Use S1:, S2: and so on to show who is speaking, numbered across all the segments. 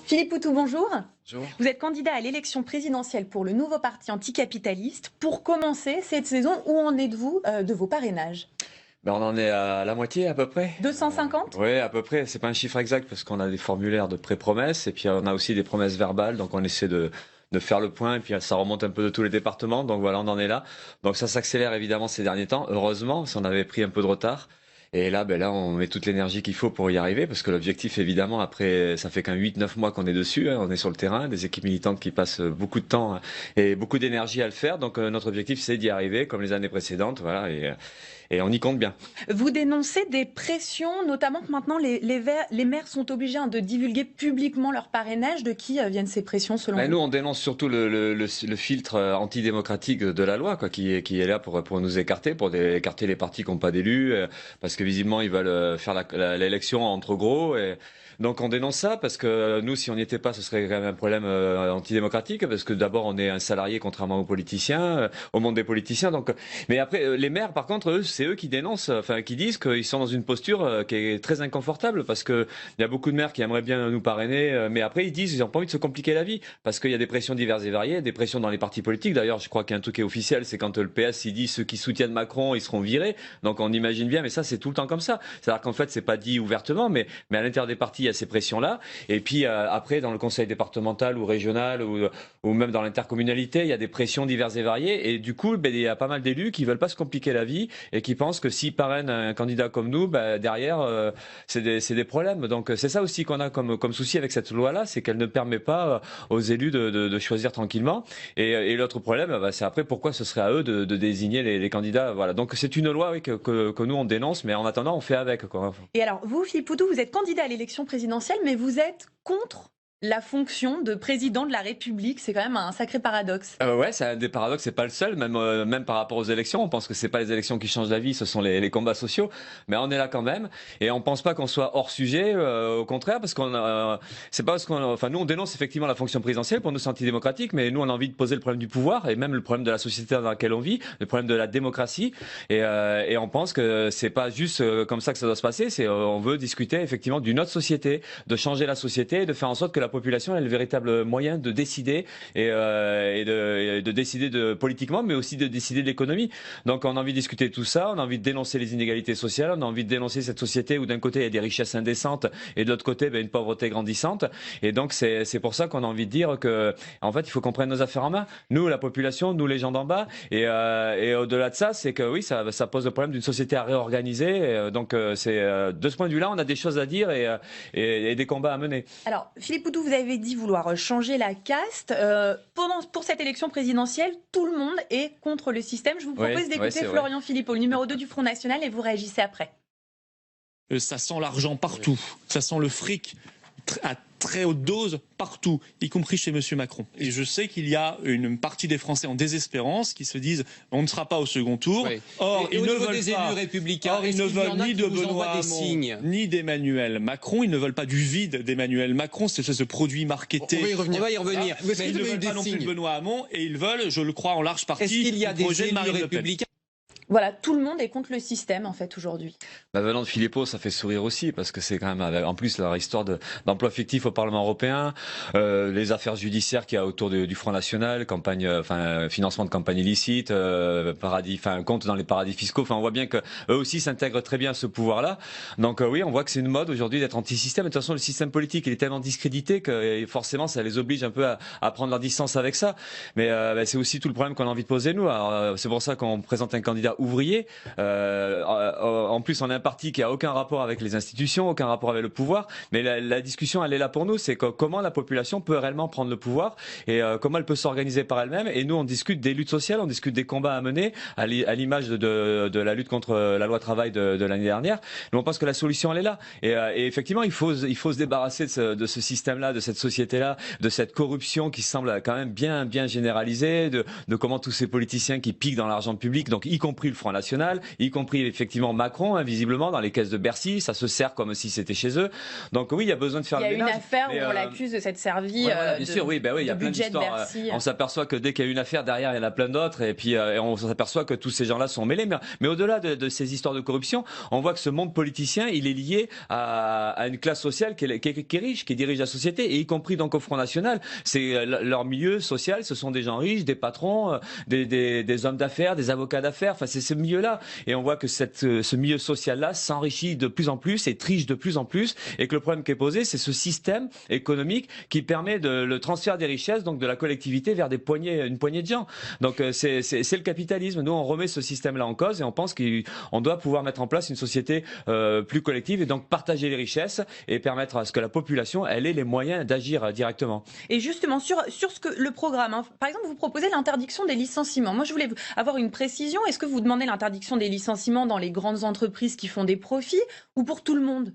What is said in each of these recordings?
S1: Philippe Poutou, bonjour.
S2: Bonjour.
S1: Vous êtes candidat à l'élection présidentielle pour le nouveau parti anticapitaliste. Pour commencer cette saison, où en êtes-vous de vos parrainages?
S2: On en est à la moitié à peu près.
S1: 250?
S2: Oui, à peu près. C'est pas un chiffre exact parce qu'on a des formulaires de pré-promesses et puis on a aussi des promesses verbales. Donc on essaie de faire le point et puis ça remonte un peu de tous les départements. Donc voilà, on en est là. Donc ça s'accélère évidemment ces derniers temps. Heureusement, si on avait pris un peu de retard. Et là, là, on met toute l'énergie qu'il faut pour y arriver, parce que l'objectif, évidemment, après, ça fait qu'un 8-9 mois qu'on est dessus, hein, on est sur le terrain, des équipes militantes qui passent beaucoup de temps et beaucoup d'énergie à le faire. Donc notre objectif, c'est d'y arriver, comme les années précédentes, voilà, et on y compte bien.
S1: Vous dénoncez des pressions, notamment que maintenant les maires sont obligés de divulguer publiquement leur parrainage. De qui viennent ces pressions selon vous?
S2: Nous, on dénonce surtout le filtre antidémocratique de la loi, quoi, qui est là pour nous écarter, pour écarter les partis qui n'ont pas d'élus, parce que visiblement ils veulent faire l'élection entre gros. Donc on dénonce ça parce que nous, si on n'y était pas, ce serait quand même un problème antidémocratique, parce que d'abord on est un salarié contrairement aux politiciens, au monde des politiciens. Donc, mais après les maires, par contre, eux, c'est eux qui dénoncent, enfin qui disent qu'ils sont dans une posture qui est très inconfortable, parce que il y a beaucoup de maires qui aimeraient bien nous parrainer, mais après ils disent ils n'ont pas envie de se compliquer la vie, parce qu'il y a des pressions diverses et variées, des pressions dans les partis politiques. D'ailleurs, je crois qu'il y a un truc qui est officiel, c'est quand le PS il dit ceux qui soutiennent Macron, ils seront virés. Donc on imagine bien, mais ça c'est tout le temps comme ça. C'est-à-dire qu'en fait c'est pas dit ouvertement, mais à l'intérieur des partis il y a ces pressions-là. Et puis après, dans le conseil départemental ou régional ou même dans l'intercommunalité, il y a des pressions diverses et variées. Et du coup, il y a pas mal d'élus qui veulent pas se compliquer la vie et qui pensent que s'ils parrainent un candidat comme nous, derrière, c'est des problèmes. Donc c'est ça aussi qu'on a comme souci avec cette loi-là, c'est qu'elle ne permet pas aux élus de choisir tranquillement. Et l'autre problème, c'est après pourquoi ce serait à eux de désigner les candidats. Voilà. Donc c'est une loi, oui, que nous on dénonce, mais en attendant on fait avec, quoi.
S1: Et alors vous, Philippe Poutou, vous êtes candidat à l'élection présidentielle, mais vous êtes contre la fonction de président de la République. C'est quand même un sacré paradoxe.
S2: Ouais, c'est un des paradoxes, c'est pas le seul, même par rapport aux élections. On pense que c'est pas les élections qui changent la vie, ce sont les combats sociaux. Mais on est là quand même, et on pense pas qu'on soit hors sujet. Au contraire, parce c'est pas parce enfin nous on dénonce effectivement la fonction présidentielle, pour nous c'est antidémocratique, mais nous on a envie de poser le problème du pouvoir et même le problème de la société dans laquelle on vit, le problème de la démocratie. Et on pense que c'est pas juste comme ça que ça doit se passer. On veut discuter effectivement d'une autre société, de changer la société, de faire en sorte que la population ait le véritable moyen de décider et de décider politiquement, mais aussi de décider de l'économie. Donc on a envie de discuter de tout ça, on a envie de dénoncer les inégalités sociales, on a envie de dénoncer cette société où d'un côté il y a des richesses indécentes et de l'autre côté une pauvreté grandissante. Et donc c'est pour ça qu'on a envie de dire que en fait il faut qu'on prenne nos affaires en main, nous la population, nous les gens d'en bas. Et au-delà de ça, c'est que oui, ça pose le problème d'une société à réorganiser. Donc de ce point de vue-là, on a des choses à dire et des combats à mener.
S1: Alors Philippe Poutou, vous avez dit vouloir changer la caste. Pour cette élection présidentielle, tout le monde est contre le système. Je vous propose d'écouter Florian Philippot, le numéro 2 du Front National, et vous réagissez après.
S3: Ça sent l'argent partout, ça sent le fric à très haute dose partout, y compris chez M. Macron. Et je sais qu'il y a une partie des Français en désespérance qui se disent on ne sera pas au second tour.
S4: Oui.
S3: Or, ils ne veulent
S4: des
S3: pas.
S4: élus républicains,
S3: Or, ils ne veulent ni de Benoît Hamon, ni d'Emmanuel Macron. Ils ne veulent pas du vide d'Emmanuel Macron, c'est ce produit marketé.
S4: On va y revenir.
S3: Mais ils ne veulent pas non plus de Benoît Hamon et ils veulent, je le crois en large partie, le projet de Marine Le Pen.
S1: Voilà, tout le monde est contre le système en fait aujourd'hui.
S2: Venant de Philippot, ça fait sourire aussi, parce que c'est quand même en plus leur histoire d'emploi fictif au Parlement européen, les affaires judiciaires qu'il y a autour du Front National, financement de campagne illicite, compte dans les paradis fiscaux. Enfin, on voit bien que eux aussi s'intègrent très bien à ce pouvoir-là. Donc oui, on voit que c'est une mode aujourd'hui d'être anti-système. De toute façon, le système politique il est tellement discrédité que forcément ça les oblige un peu à prendre leur distance avec ça. Mais c'est aussi tout le problème qu'on a envie de poser nous. C'est pour ça qu'on présente un candidat ouvrier. En plus, on a un parti qui a aucun rapport avec les institutions, aucun rapport avec le pouvoir. Mais la discussion, elle est là pour nous. C'est comment la population peut réellement prendre le pouvoir et comment elle peut s'organiser par elle-même. Et nous, on discute des luttes sociales, on discute des combats à mener, à l'image de la lutte contre la loi travail de l'année dernière. Nous, on pense que la solution, elle est là. Et effectivement, il faut se débarrasser de ce système-là, de cette société-là, de cette corruption qui semble quand même bien généralisée, de comment tous ces politiciens qui piquent dans l'argent public, donc y compris compris le Front National, y compris effectivement Macron, hein, visiblement, dans les caisses de Bercy. Ça se sert comme si c'était chez eux. Donc oui, il y a besoin de faire le ménage.
S1: Il y a une affaire où on l'accuse de s'être servi
S2: bien sûr, oui, il y a plein d'histoires. On s'aperçoit que dès qu'il y a une affaire, derrière, il y en a plein d'autres. Et puis, on s'aperçoit que tous ces gens-là sont mêlés. Mais au-delà de ces histoires de corruption, on voit que ce monde politicien, il est lié à une classe sociale qui est riche, qui dirige la société, et y compris donc au Front National. C'est leur milieu social, ce sont des gens riches, des patrons, des hommes d'affaires, des avocats d'affaires. Enfin, c'est ce milieu-là. Et on voit que ce milieu social-là s'enrichit de plus en plus et triche de plus en plus. Et que le problème qui est posé, c'est ce système économique qui permet le transfert des richesses, donc de la collectivité vers une poignée de gens. Donc c'est le capitalisme. Nous, on remet ce système-là en cause et on pense qu'on doit pouvoir mettre en place une société plus collective et donc partager les richesses et permettre à ce que la population ait les moyens d'agir directement.
S1: Et justement, sur le programme, hein, par exemple, vous proposez l'interdiction des licenciements. Moi, je voulais avoir une précision. Est-ce que vous demandez l'interdiction des licenciements dans les grandes entreprises qui font des profits ou pour tout le monde ?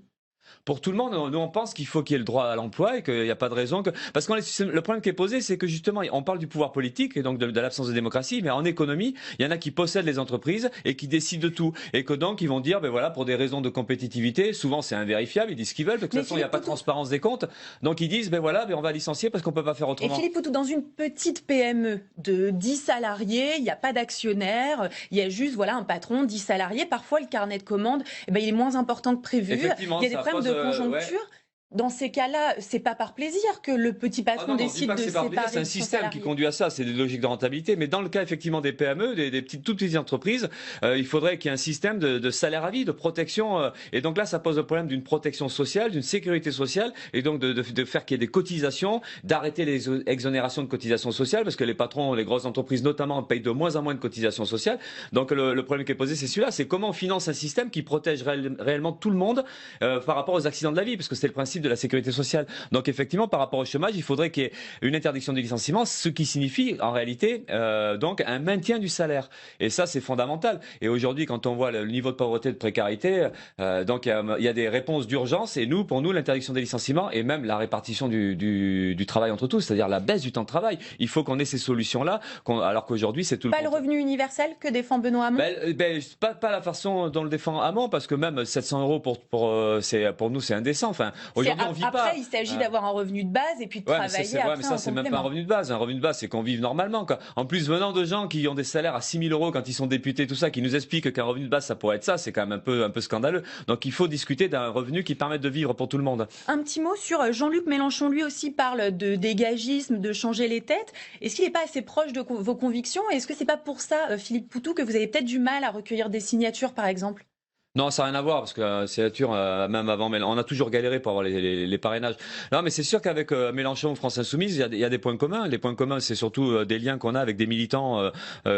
S2: Pour tout le monde, nous on pense qu'il faut qu'il y ait le droit à l'emploi et qu'il n'y a pas de raison que... Parce que le problème qui est posé, c'est que justement, on parle du pouvoir politique et donc de l'absence de démocratie, mais en économie, il y en a qui possèdent les entreprises et qui décident de tout. Et que donc, ils vont dire, ben voilà, pour des raisons de compétitivité, souvent c'est invérifiable, ils disent ce qu'ils veulent, parce que de toute façon, il n'y a pas de transparence des comptes. Donc ils disent, ben voilà, on va licencier parce qu'on ne peut pas faire autrement.
S1: Et Philippe Poutou, dans une petite PME de 10 salariés, il n'y a pas d'actionnaire, il y a juste un patron, 10 salariés. Parfois, le carnet de commandes, il est moins important que prévu. Il y a des problèmes de conjoncture. Ouais. Dans ces cas-là, c'est pas par plaisir que le petit patron décide de séparer.
S2: C'est un système qui conduit à ça, c'est des logiques de rentabilité. Mais dans le cas effectivement des PME, des toutes petites entreprises, il faudrait qu'il y ait un système de salaire à vie, de protection. Et donc là, ça pose le problème d'une protection sociale, d'une sécurité sociale, et donc de faire qu'il y ait des cotisations, d'arrêter les exonérations de cotisations sociales, parce que les patrons, les grosses entreprises notamment, payent de moins en moins de cotisations sociales. Donc le problème qui est posé, c'est celui-là, c'est comment on finance un système qui protège réellement tout le monde par rapport aux accidents de la vie, parce que c'est le principe de la sécurité sociale. Donc effectivement, par rapport au chômage, il faudrait qu'il y ait une interdiction du licenciement, ce qui signifie en réalité donc un maintien du salaire. Et ça, c'est fondamental. Et aujourd'hui, quand on voit le niveau de pauvreté, de précarité, donc il y a des réponses d'urgence. Et pour nous, l'interdiction des licenciements et même la répartition du travail entre tous, c'est-à-dire la baisse du temps de travail. Il faut qu'on ait ces solutions-là, alors qu'aujourd'hui, c'est tout
S1: le revenu universel que défend Benoît Hamon.
S2: Pas la façon dont le défend Hamon, parce que même 700 € pour nous, c'est indécent. Enfin, aujourd'hui, on vit pas.
S1: Après, il s'agit d'avoir un revenu de base et puis de travailler après.
S2: Mais ça, c'est même pas un revenu de base. Un revenu de base, c'est qu'on vive normalement, quoi. En plus, venant de gens qui ont des salaires à 6 000 € quand ils sont députés, tout ça, qui nous expliquent qu'un revenu de base, ça pourrait être ça, c'est quand même un peu scandaleux. Donc, il faut discuter d'un revenu qui permette de vivre pour tout le monde.
S1: Un petit mot sur Jean-Luc Mélenchon. Lui aussi parle de dégagisme, de changer les têtes. Est-ce qu'il n'est pas assez proche de vos convictions? Est-ce que c'est pas pour ça, Philippe Poutou, que vous avez peut-être du mal à recueillir des signatures, par exemple?
S2: Non, ça n'a rien à voir, parce que la signature, même avant, on a toujours galéré pour avoir les parrainages. Non, mais c'est sûr qu'avec Mélenchon, France Insoumise, il y a des points communs. Les points communs, c'est surtout des liens qu'on a avec des militants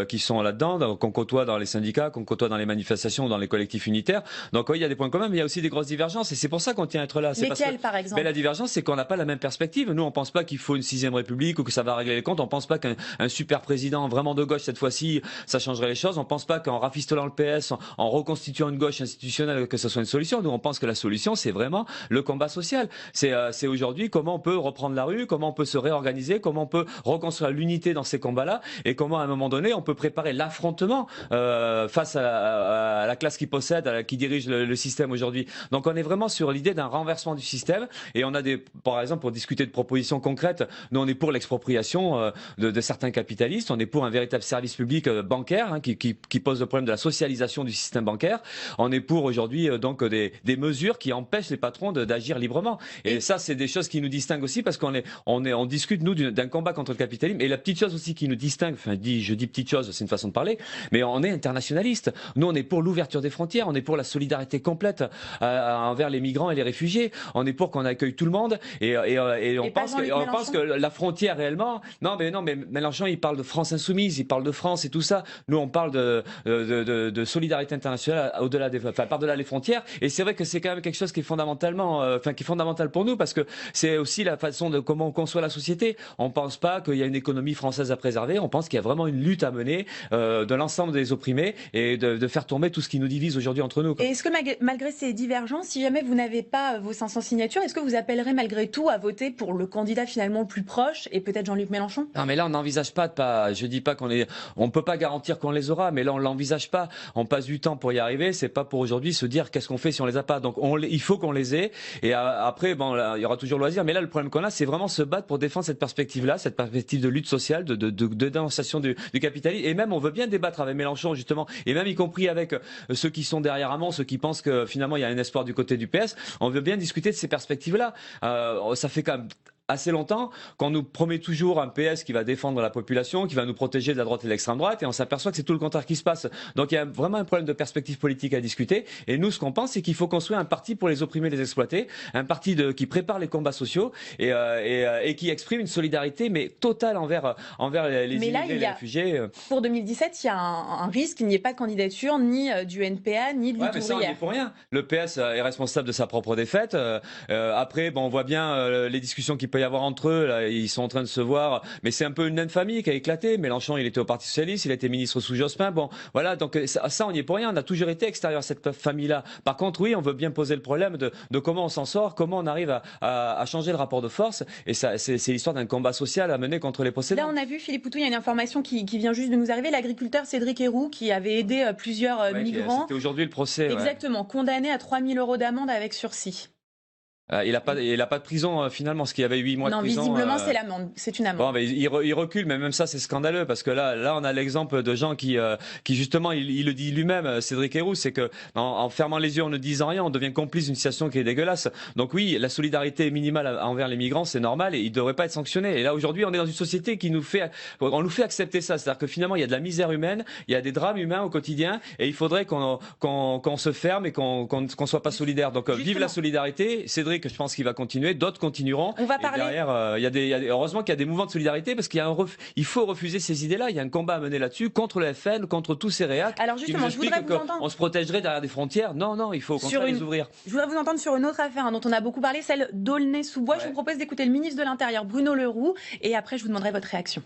S2: qui sont là-dedans, qu'on côtoie dans les syndicats, qu'on côtoie dans les manifestations, dans les collectifs unitaires. Donc oui, il y a des points communs, mais il y a aussi des grosses divergences. Et c'est pour ça qu'on tient à être là.
S1: Lesquelles, par exemple?
S2: La divergence, c'est qu'on n'a pas la même perspective. Nous, on pense pas qu'il faut une 6e République ou que ça va régler les comptes. On pense pas qu'un super président vraiment de gauche, cette fois-ci, ça changerait les choses. On pense pas qu'en rafistolant le PS, en reconstituant une gauche institutionnelle, que ce soit une solution. Nous, on pense que la solution, c'est vraiment le combat social. C'est aujourd'hui comment on peut reprendre la rue, comment on peut se réorganiser, comment on peut reconstruire l'unité dans ces combats-là, et comment, à un moment donné, on peut préparer l'affrontement face à la classe qui possède, qui dirige le système aujourd'hui. Donc, on est vraiment sur l'idée d'un renversement du système, et on a par exemple, pour discuter de propositions concrètes, nous, on est pour l'expropriation de certains capitalistes, on est pour un véritable service public bancaire qui pose le problème de la socialisation du système bancaire. On est pour aujourd'hui donc des mesures qui empêchent les patrons d'agir librement. Et ça, c'est des choses qui nous distinguent aussi, parce on discute, nous, d'un combat contre le capitalisme. Et la petite chose aussi qui nous distingue, enfin, je dis petite chose, c'est une façon de parler, mais on est internationaliste. Nous, on est pour l'ouverture des frontières, on est pour la solidarité complète envers les migrants et les réfugiés. On est pour qu'on accueille tout le monde. Et on pense que la frontière réellement... Non, mais Mélenchon, il parle de France insoumise, il parle de France et tout ça. Nous, on parle de solidarité internationale au-delà des enfin par-delà les frontières. Et c'est vrai que c'est quand même quelque chose qui est fondamentalement, qui est fondamental pour nous, parce que c'est aussi la façon de comment on conçoit la société. On pense pas qu'il y a une économie française à préserver. On pense qu'il y a vraiment une lutte à mener de l'ensemble des opprimés et de faire tomber tout ce qui nous divise aujourd'hui entre nous.
S1: Et est-ce que malgré ces divergences, si jamais vous n'avez pas vos 500 signatures, est-ce que vous appellerez malgré tout à voter pour le candidat finalement le plus proche et peut-être Jean-Luc Mélenchon?
S2: Non, mais là on n'envisage pas je dis pas on peut pas garantir qu'on les aura, mais là on l'envisage pas. On passe du temps pour y arriver. C'est pas pour aujourd'hui se dire qu'est-ce qu'on fait si on les a pas. Donc il faut qu'on les ait. Et après, bon, là, il y aura toujours loisir. Mais là, le problème qu'on a, c'est vraiment se battre pour défendre cette perspective-là, cette perspective de lutte sociale, de dénonciation du capitalisme. Et même, on veut bien débattre avec Mélenchon, justement, et même y compris avec ceux qui sont derrière Hamon, ceux qui pensent que finalement il y a un espoir du côté du PS. On veut bien discuter de ces perspectives-là. Ça fait quand même assez longtemps qu'on nous promet toujours un PS qui va défendre la population, qui va nous protéger de la droite et de l'extrême droite, et on s'aperçoit que c'est tout le contraire qui se passe. Donc il y a vraiment un problème de perspective politique à discuter. Et nous, ce qu'on pense, c'est qu'il faut construire un parti pour les opprimer, les exploiter, un parti qui prépare les combats sociaux et qui exprime une solidarité mais totale envers les immigrés, les réfugiés.
S1: Pour 2017, il y a un risque qu'il n'y ait pas de candidature ni du NPA ni de Lutte
S2: mais ça, on n'y est pour rien. Le PS est responsable de sa propre défaite. Après, on voit bien les discussions qui peut y avoir entre eux, là, ils sont en train de se voir, mais c'est un peu une naine famille qui a éclaté. Mélenchon, il était au Parti Socialiste, il a été ministre sous Jospin, bon, voilà, donc ça on n'y est pour rien, on a toujours été extérieur à cette famille-là. Par contre, oui, on veut bien poser le problème de comment on s'en sort, comment on arrive à changer le rapport de force, et ça, c'est l'histoire d'un combat social à mener contre les possédants.
S1: Là, on a vu, Philippe Poutou, il y a une information qui vient juste de nous arriver, l'agriculteur Cédric Héroux, qui avait aidé plusieurs migrants.
S2: C'était aujourd'hui le procès.
S1: Exactement, condamné à 3 000 € d'amende avec sursis.
S2: Il n'a pas de prison finalement, ce qu'il y avait 8 mois de prison.
S1: Non, visiblement c'est l'amende, c'est une amende.
S2: Bon, mais il recule, mais même ça c'est scandaleux parce que là on a l'exemple de gens qui justement, il le dit lui-même, Cédric Héroux, c'est que en fermant les yeux, en ne disant rien, on devient complice d'une situation qui est dégueulasse. Donc oui, la solidarité minimale envers les migrants, c'est normal et il ne devrait pas être sanctionné. Et là aujourd'hui, on est dans une société qui nous fait accepter ça, c'est-à-dire que finalement il y a de la misère humaine, il y a des drames humains au quotidien et il faudrait qu'on se ferme et qu'on soit pas solidaire. Donc vive la solidarité, Cédric. Que je pense qu'il va continuer, d'autres continueront.
S1: On va parler.
S2: Derrière, heureusement qu'il y a des mouvements de solidarité parce il faut refuser ces idées-là. Il y a un combat à mener là-dessus contre le FN, contre tous ces réacs.
S1: Alors justement, je voudrais vous entendre.
S2: On se protégerait derrière des frontières. Non, il faut au contraire les ouvrir.
S1: Je voudrais vous entendre sur une autre affaire dont on a beaucoup parlé, celle d'Aulnay-sous-Bois. Ouais. Je vous propose d'écouter le ministre de l'Intérieur, Bruno Le Roux, et après je vous demanderai votre réaction.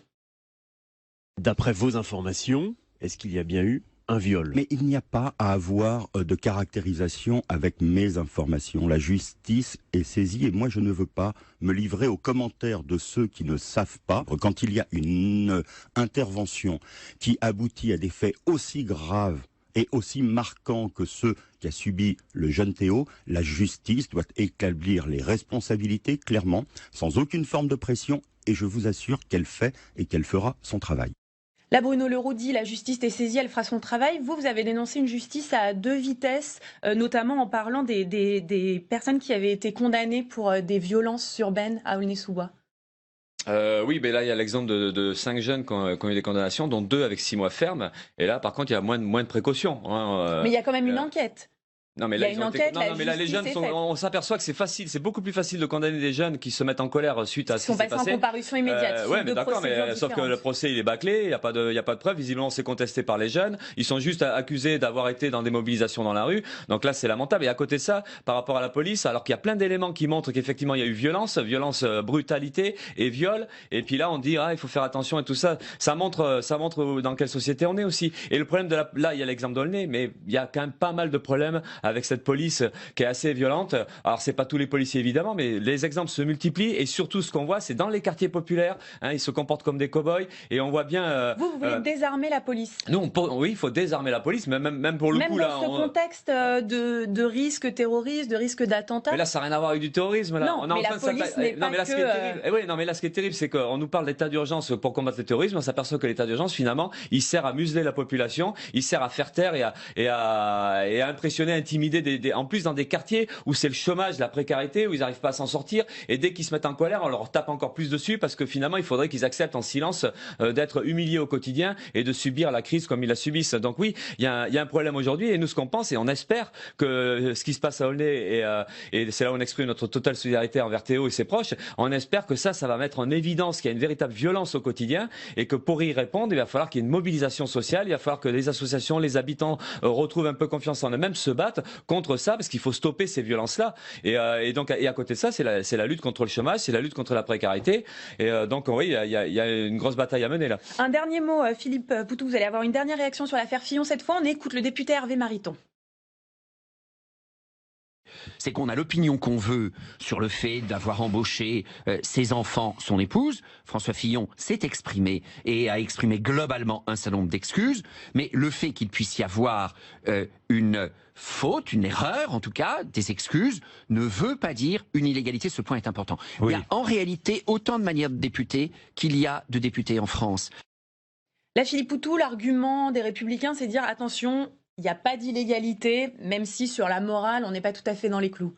S4: D'après vos informations, est-ce qu'il y a bien eu un viol?
S5: Mais il n'y a pas à avoir de caractérisation avec mes informations. La justice est saisie et moi je ne veux pas me livrer aux commentaires de ceux qui ne savent pas. Quand il y a une intervention qui aboutit à des faits aussi graves et aussi marquants que ceux qu'a subi le jeune Théo, la justice doit établir les responsabilités clairement, sans aucune forme de pression, et je vous assure qu'elle fait et qu'elle fera son travail.
S1: Là, Bruno Le Roux dit la justice est saisie, elle fera son travail. Vous avez dénoncé une justice à deux vitesses, notamment en parlant des personnes qui avaient été condamnées pour des violences urbaines à Aulnay-sous-Bois.
S2: Oui, mais là, il y a l'exemple de 5 jeunes qui ont eu des condamnations, dont 2 avec 6 mois ferme. Et là, par contre, il y a moins de précautions.
S1: Mais il y a quand même une enquête.
S2: Non, mais là, les jeunes, on s'aperçoit que c'est facile, c'est beaucoup plus facile de condamner des jeunes qui se mettent en colère suite à ce qui s'est passé.
S1: Ils sont passés en comparution immédiate.
S2: Ouais, mais d'accord, mais sauf que le procès il est bâclé, il n'y a pas de preuves. Visiblement, c'est contesté par les jeunes. Ils sont juste accusés d'avoir été dans des mobilisations dans la rue. Donc là, c'est lamentable. Et à côté de ça, par rapport à la police, alors qu'il y a plein d'éléments qui montrent qu'effectivement il y a eu violence, brutalité et viol. Et puis là, on dit il faut faire attention et tout ça. Ça montre dans quelle société on est aussi. Et le problème là, il y a l'exemple d'Aulnay, mais il y a quand même pas mal de problèmes avec cette police qui est assez violente. Alors c'est pas tous les policiers évidemment, mais les exemples se multiplient et surtout ce qu'on voit, c'est dans les quartiers populaires, ils se comportent comme des cow-boys et on voit bien.
S1: Vous voulez désarmer la police?
S2: Oui, il faut désarmer la police, même pour le coup là.
S1: Même dans ce contexte de risque terroriste, de risque d'attentat.
S2: Mais là, ça n'a rien à voir avec du terrorisme. Là.
S1: Non, mais la police n'est pas que.
S2: Non, mais là, ce qui est terrible, c'est qu'on nous parle d'état d'urgence pour combattre le terrorisme. On s'aperçoit que l'état d'urgence, finalement, il sert à museler la population, il sert à faire taire et à impressionner, intimider intimider en plus dans des quartiers où c'est le chômage, la précarité, où ils n'arrivent pas à s'en sortir. Et dès qu'ils se mettent en colère, on leur tape encore plus dessus parce que finalement, il faudrait qu'ils acceptent en silence d'être humiliés au quotidien et de subir la crise comme ils la subissent. Donc oui, il y a un problème aujourd'hui et nous, ce qu'on pense et on espère que ce qui se passe à Aulnay et c'est là où on exprime notre totale solidarité envers Théo et ses proches, on espère que ça va mettre en évidence qu'il y a une véritable violence au quotidien et que pour y répondre, il va falloir qu'il y ait une mobilisation sociale, il va falloir que les associations, les habitants retrouvent un peu confiance en eux-mêmes, se battent contre ça parce qu'il faut stopper ces violences-là. Et à côté de ça, c'est la lutte contre le chômage, c'est la lutte contre la précarité. Et donc oui, il y a une grosse bataille à mener là.
S1: Un dernier mot, Philippe Poutou, vous allez avoir une dernière réaction sur l'affaire Fillon. Cette fois, on écoute le député Hervé Mariton.
S6: C'est qu'on a l'opinion qu'on veut sur le fait d'avoir embauché ses enfants, son épouse. François Fillon s'est exprimé et a exprimé globalement un certain nombre d'excuses. Mais le fait qu'il puisse y avoir une faute, une erreur en tout cas, des excuses, ne veut pas dire une illégalité. Ce point est important. Oui. Il y a en réalité autant de manières de députer qu'il y a de députés en France.
S1: Là, Philippe Poutou, l'argument des Républicains, c'est de dire attention, il n'y a pas d'illégalité, même si sur la morale, on n'est pas tout à fait dans les clous.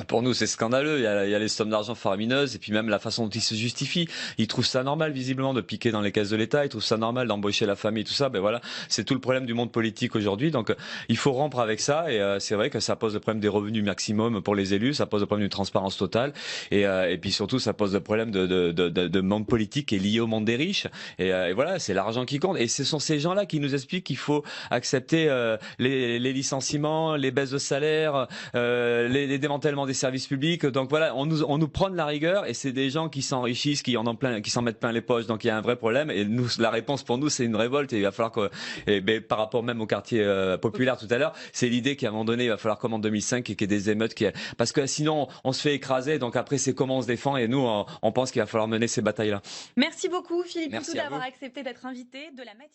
S2: Pour nous, c'est scandaleux. Il y a les sommes d'argent faramineuses et puis même la façon dont ils se justifient. Ils trouvent ça normal, visiblement, de piquer dans les caisses de l'État. Ils trouvent ça normal d'embaucher la famille, tout ça. Ben voilà, c'est tout le problème du monde politique aujourd'hui. Donc, il faut rompre avec ça. Et c'est vrai que ça pose le problème des revenus maximum pour les élus. Ça pose le problème d'une transparence totale. Et puis surtout, ça pose le problème de monde politique qui est lié au monde des riches. Et voilà, c'est l'argent qui compte. Et ce sont ces gens-là qui nous expliquent qu'il faut accepter les licenciements, les baisses de salaire, les démantèlements des services publics. Donc voilà, on nous prend de la rigueur et c'est des gens qui s'enrichissent, qui s'en mettent plein les poches. Donc il y a un vrai problème et nous, la réponse pour nous, c'est une révolte et il va falloir que, par rapport même au quartier populaire tout à l'heure, c'est l'idée qu'à un moment donné, il va falloir comme en 2005 qu'il y ait des émeutes parce que sinon on se fait écraser. Donc après, c'est comment on se défend et nous, on pense qu'il va falloir mener ces batailles-là.
S1: Merci beaucoup Philippe Poutou d'avoir accepté d'être invité de la matinale.